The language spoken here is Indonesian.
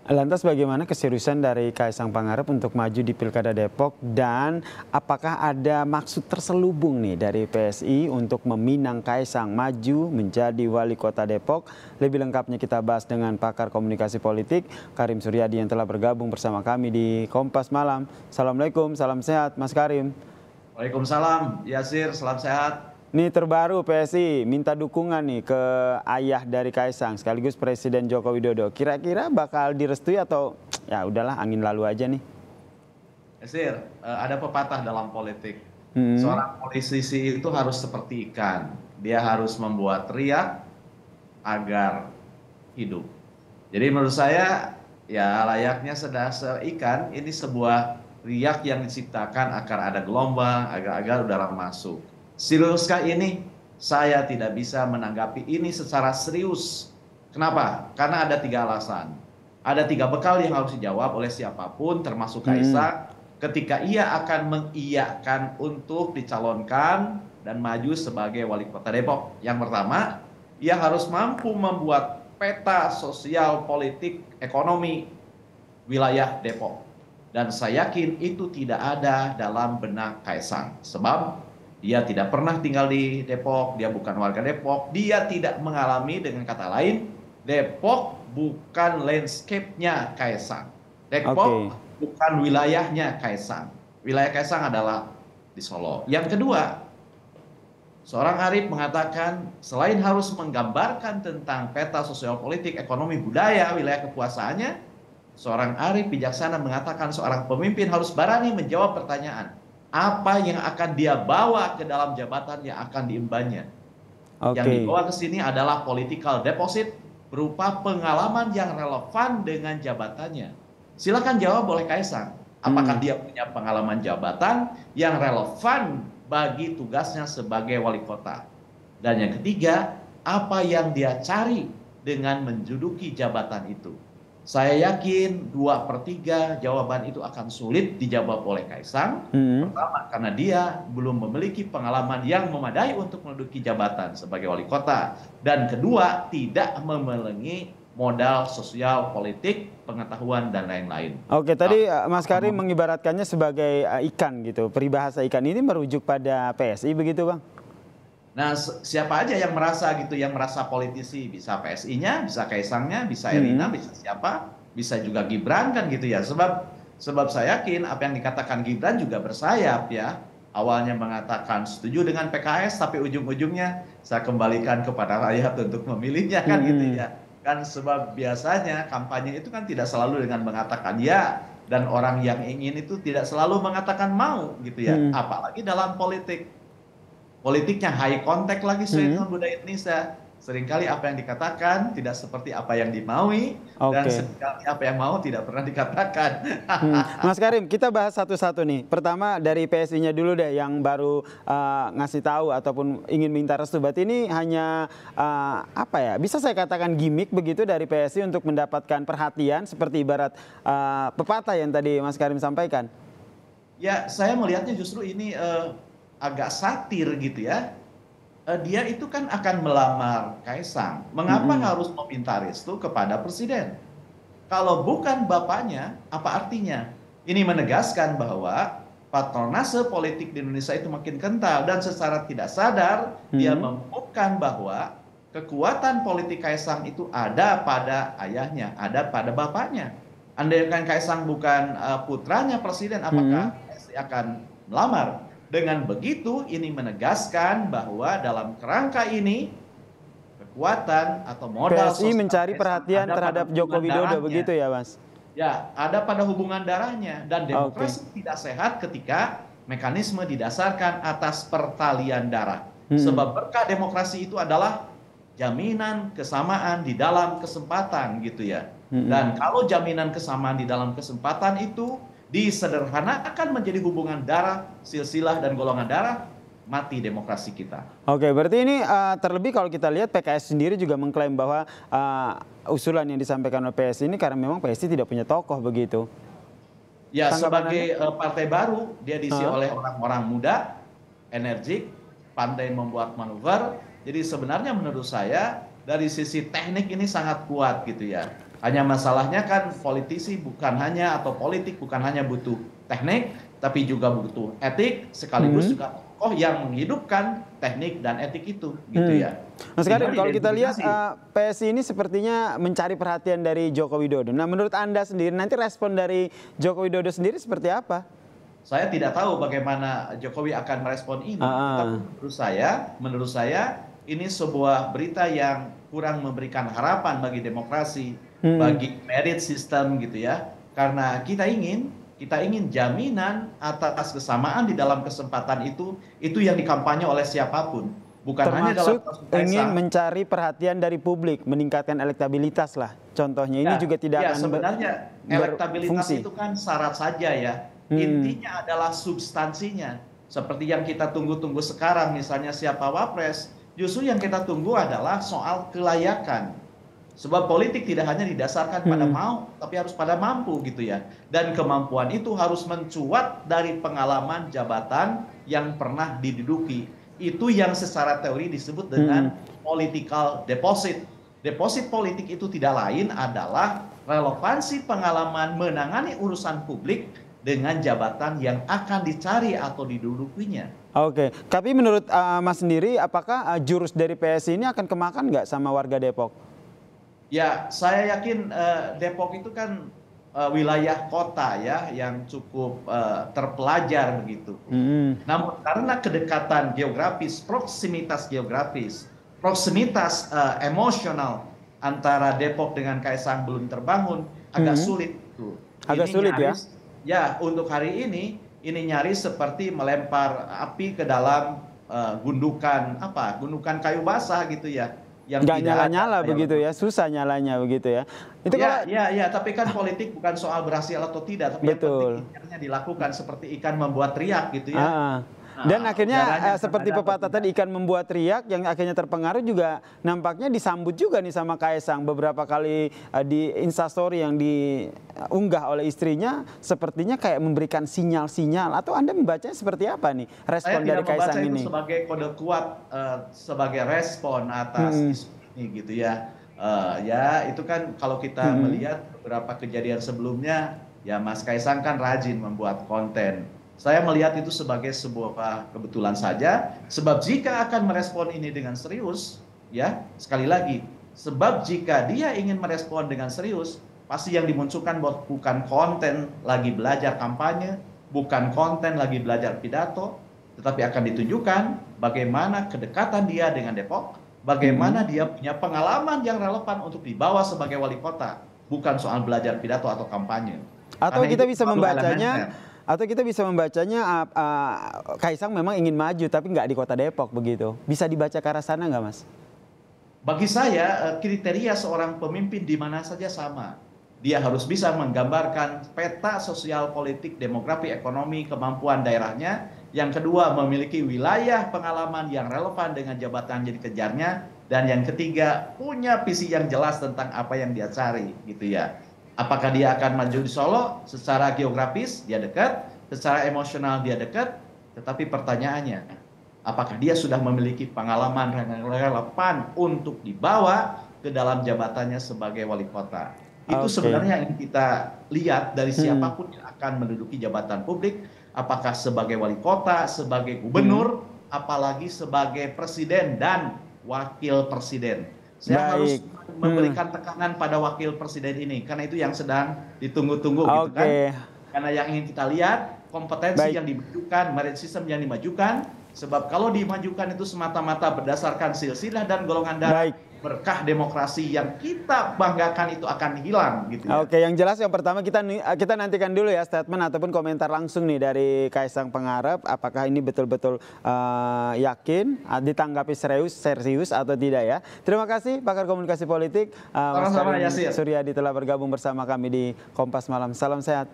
Lantas bagaimana keseriusan dari Kaisang Pangarep untuk maju di Pilkada Depok dan apakah ada maksud terselubung nih dari PSI untuk meminang Kaisang maju menjadi wali kota Depok? Lebih lengkapnya kita bahas dengan pakar komunikasi politik Karim Suryadi yang telah bergabung bersama kami di Kompas Malam. Assalamualaikum, salam sehat Mas Karim. Waalaikumsalam, Yasir, salam sehat. Ini terbaru PSI minta dukungan nih ke ayah dari Kaisang sekaligus Presiden Joko Widodo. Kira-kira bakal direstui atau ya udahlah angin lalu aja nih? Yasir, ada pepatah dalam politik. Seorang politisi itu harus seperti ikan. Dia harus membuat riak agar hidup. Jadi menurut saya ya layaknya ikan, ini sebuah riak yang diciptakan agar ada gelombang, agar udara masuk. Seriuskah ini? Saya tidak bisa menanggapi ini secara serius. Kenapa? Karena ada 3 alasan. Ada 3 bekal yang harus dijawab oleh siapapun termasuk Kaisang ketika ia akan mengiyakan untuk dicalonkan dan maju sebagai wali kota Depok. Yang pertama, ia harus mampu membuat peta sosial, politik, ekonomi wilayah Depok. Dan saya yakin itu tidak ada dalam benak Kaisang. Sebab dia tidak pernah tinggal di Depok, dia bukan warga Depok, dia tidak mengalami, dengan kata lain, Depok bukan landscape-nya Kaisang. Depok bukan wilayahnya Kaisang. Wilayah Kaisang adalah di Solo. Yang kedua, seorang Arif mengatakan selain harus menggambarkan tentang peta sosial politik, ekonomi, budaya, wilayah kekuasaannya, seorang Arif bijaksana mengatakan seorang pemimpin harus berani menjawab pertanyaan. Apa yang akan dia bawa ke dalam jabatan yang akan diembannya. Yang dibawa ke sini adalah political deposit berupa pengalaman yang relevan dengan jabatannya. Silakan jawab oleh Kaisang. Apakah dia punya pengalaman jabatan yang relevan bagi tugasnya sebagai wali kota. Dan yang ketiga, apa yang dia cari dengan menduduki jabatan itu. Saya yakin 2/3 jawaban itu akan sulit dijawab oleh Kaisang. Pertama, karena dia belum memiliki pengalaman yang memadai untuk menduduki jabatan sebagai wali kota. Dan kedua, tidak memiliki modal sosial, politik, pengetahuan, dan lain-lain. Oke, tadi Mas Karim mengibaratkannya sebagai ikan gitu. Peribahasa ikan ini merujuk pada PSI begitu, Bang? Nah, siapa aja yang merasa gitu, yang merasa politisi, bisa PSI-nya, bisa Kaisangnya, bisa Erina, bisa siapa, bisa juga Gibran kan gitu ya. Sebab saya yakin apa yang dikatakan Gibran juga bersayap ya. Awalnya mengatakan setuju dengan PKS, tapi ujung-ujungnya saya kembalikan kepada rakyat untuk memilihnya kan gitu ya. Kan sebab biasanya kampanye itu kan tidak selalu dengan mengatakan ya, dan orang yang ingin itu tidak selalu mengatakan mau gitu ya. Apalagi dalam politik. Politiknya high contact lagi sesuai dengan budaya Indonesia. Seringkali apa yang dikatakan tidak seperti apa yang dimaui, dan seringkali apa yang mau tidak pernah dikatakan. Mas Karim, kita bahas satu-satu nih. Pertama dari PSI-nya dulu deh yang baru ngasih tahu ataupun ingin minta restu. Berarti ini hanya apa ya? Bisa saya katakan gimmick begitu dari PSI untuk mendapatkan perhatian seperti ibarat pepatah yang tadi Mas Karim sampaikan. Ya, saya melihatnya justru ini agak satir gitu ya. Dia itu kan akan melamar Kaisang. Mengapa harus meminta restu kepada presiden? Kalau bukan bapaknya, apa artinya? Ini menegaskan bahwa patronase politik di Indonesia itu makin kental, dan secara tidak sadar dia mengumumkan bahwa kekuatan politik Kaisang itu ada pada ayahnya, ada pada bapaknya. Andaikan Kaisang bukan putranya presiden, apakah PSI akan melamar? Dengan begitu, ini menegaskan bahwa dalam kerangka ini kekuatan atau modal PSI mencari perhatian terhadap Joko Widodo begitu ya, Mas? Ya, ada pada hubungan darahnya, dan demokrasi tidak sehat ketika mekanisme didasarkan atas pertalian darah. Sebab berkah demokrasi itu adalah jaminan kesamaan di dalam kesempatan gitu ya. Dan kalau jaminan kesamaan di dalam kesempatan itu disederhanakan menjadi hubungan darah, silsilah dan golongan darah, mati demokrasi kita. Oke, berarti ini terlebih kalau kita lihat PKS sendiri juga mengklaim bahwa usulan yang disampaikan oleh PSI ini karena memang PSI tidak punya tokoh begitu. Ya, sebagai partai baru, dia diisi oleh orang-orang muda, energik, pandai membuat manuver. Jadi sebenarnya menurut saya dari sisi teknik ini sangat kuat gitu ya. Hanya masalahnya kan politisi bukan hanya atau politik bukan hanya butuh teknik, tapi juga butuh etik, sekaligus juga tokoh yang menghidupkan teknik dan etik itu, gitu ya. Mas Karim, kalau kita lihat PSI ini sepertinya mencari perhatian dari Joko Widodo. Nah, menurut Anda sendiri nanti respon dari Joko Widodo sendiri seperti apa? Saya tidak tahu bagaimana Jokowi akan merespon ini. Tapi menurut saya ini sebuah berita yang kurang memberikan harapan bagi demokrasi, bagi merit system gitu ya. Karena kita ingin jaminan atas kesamaan di dalam kesempatan itu yang dikampanye oleh siapapun, bukan hanya dalam kasus ingin mencari perhatian dari publik, meningkatkan elektabilitas lah. Contohnya ini juga tidak akan sebenarnya elektabilitas itu kan syarat saja ya. Intinya adalah substansinya. Seperti yang kita tunggu-tunggu sekarang, misalnya siapa wapres, justru yang kita tunggu adalah soal kelayakan. Sebab politik tidak hanya didasarkan pada mau, tapi harus pada mampu gitu ya. Dan kemampuan itu harus mencuat dari pengalaman jabatan yang pernah diduduki. Itu yang secara teori disebut dengan political deposit. Deposit politik itu tidak lain adalah relevansi pengalaman menangani urusan publik dengan jabatan yang akan dicari atau didudukinya. Oke, tapi menurut Mas sendiri, apakah jurus dari PSI ini akan kemakan nggak sama warga Depok? Ya, saya yakin Depok itu kan wilayah kota ya yang cukup terpelajar begitu. Namun karena kedekatan geografis, proximitas emosional antara Depok dengan Kaisang belum terbangun, agak sulit itu. Agak sulit ya? Ya, untuk hari ini nyaris seperti melempar api ke dalam gundukan kayu basah gitu ya. Yang nggak nyala-nyala begitu ya, susah nyalanya begitu ya. Itu ya, tapi kan politik bukan soal berhasil atau tidak, tapi yang penting ikannya dilakukan seperti ikan membuat riak gitu ya. Dan akhirnya seperti pepatah tadi, ikan membuat riak, yang akhirnya terpengaruh juga nampaknya disambut juga nih sama Kaisang. Beberapa kali di Instastory yang diunggah oleh istrinya, sepertinya kayak memberikan sinyal-sinyal. Atau Anda membacanya seperti apa nih respon dari Kaisang ini? Saya tidak membaca itu sebagai kode kuat, sebagai respon atas isu ini gitu ya. Ya itu kan kalau kita melihat beberapa kejadian sebelumnya, ya Mas Kaisang kan rajin membuat konten. Saya melihat itu sebagai sebuah kebetulan saja, sebab jika akan merespon ini dengan serius, ya sekali lagi, sebab jika dia ingin merespon dengan serius, pasti yang dimunculkan bukan konten lagi belajar kampanye, bukan konten lagi belajar pidato, tetapi akan ditunjukkan bagaimana kedekatan dia dengan Depok, bagaimana dia punya pengalaman yang relevan untuk dibawa sebagai wali kota, bukan soal belajar pidato atau kampanye. Atau kita bisa membacanya. Atau kita bisa membacanya Kaisang memang ingin maju tapi nggak di kota Depok begitu. Bisa dibaca ke arah sana nggak Mas? Bagi saya kriteria seorang pemimpin di mana saja sama. Dia harus bisa menggambarkan peta sosial politik, demografi, ekonomi, kemampuan daerahnya. Yang kedua memiliki wilayah pengalaman yang relevan dengan jabatan yang dikejarnya. Dan yang ketiga punya visi yang jelas tentang apa yang dia cari gitu ya. Apakah dia akan maju di Solo? Secara geografis dia dekat, secara emosional dia dekat, tetapi pertanyaannya, apakah dia sudah memiliki pengalaman yang relevan untuk dibawa ke dalam jabatannya sebagai wali kota? Itu sebenarnya yang kita lihat dari siapapun yang akan menduduki jabatan publik, apakah sebagai wali kota, sebagai gubernur, apalagi sebagai presiden dan wakil presiden. Saya harus memberikan tekanan pada wakil presiden ini, karena itu yang sedang ditunggu-tunggu gitu kan. Karena yang ingin kita lihat, kompetensi yang dimajukan, merit system yang dimajukan, sebab kalau dimajukan itu semata-mata berdasarkan silsilah dan golongan darah, berkah demokrasi yang kita banggakan itu akan hilang gitu ya. Oke, yang jelas yang pertama kita nantikan dulu ya statement ataupun komentar langsung nih dari Kaisang Pangarep, apakah ini betul-betul yakin ditanggapi serius atau tidak ya. Terima kasih pakar komunikasi politik Mas Karim Suryadi telah bergabung bersama kami di Kompas Malam. Salam sehat.